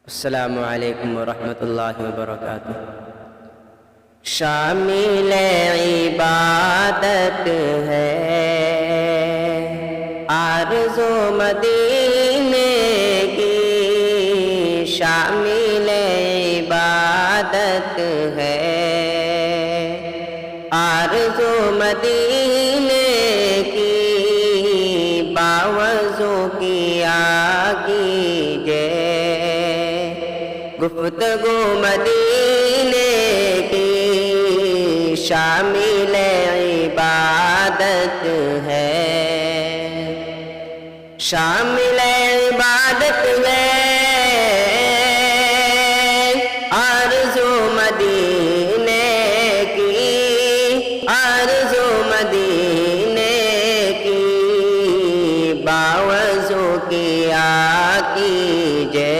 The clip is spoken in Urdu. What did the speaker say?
السلام علیکم ورحمۃ اللہ وبرکاتہ۔ شامل عبادت ہے آرزو مدینے کی، شامل عبادت ہے آرزو مدینے کی، باوضو کیا کیجے گفتگو مدینے کی، شامل عبادت ہے، شامل عبادت ہے